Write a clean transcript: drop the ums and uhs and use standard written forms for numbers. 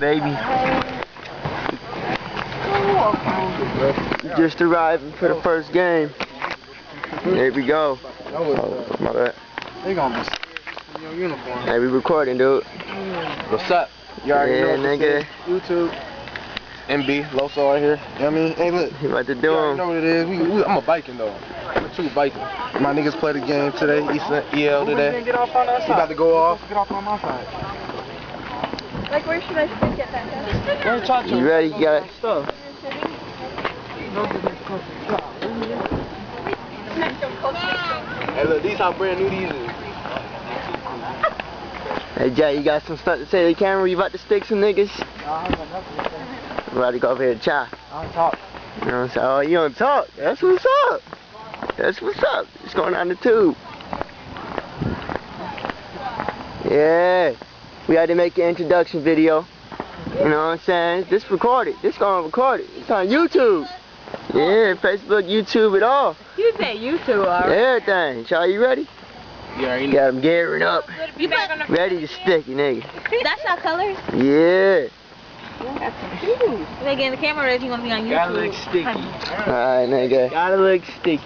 baby. Just arriving for the first game. There we go. Oh, my bad. They gonna be in your uniform. Hey, we recording, dude. What's up? You already know what nigga. this is. YouTube. MB, Loso right here. You know what I mean? Hey, look. You about to do You already him. know what it is. I'm a Viking, though. I'm a true Viking. My niggas play the game today. EL today. He about to go off. Get off on my side. Like, where should I stick it at? You ready? You got it? Hey, look, these how brand new these is. Hey, Jay, you got some stuff to say to the camera? You about to stick some niggas? No, I ain't got nothing to say. I'm about to go over here and chat. I don't talk. You know what I'm saying? Oh, you don't talk. That's what's up. That's what's up. It's going on the tube. Yeah. We had to make an introduction video. You know what I'm saying? This recorded. This gonna record it. It's on YouTube. Yeah, Facebook, YouTube, it all. You say YouTube, alright? Everything. Y'all, you ready? You already know. Got them gearing up. You back on the Ready to stick you, nigga. That's our colors? Yeah. Nigga, in the camera, you want to be on YouTube. Gotta look sticky. Alright, nigga. Gotta look sticky.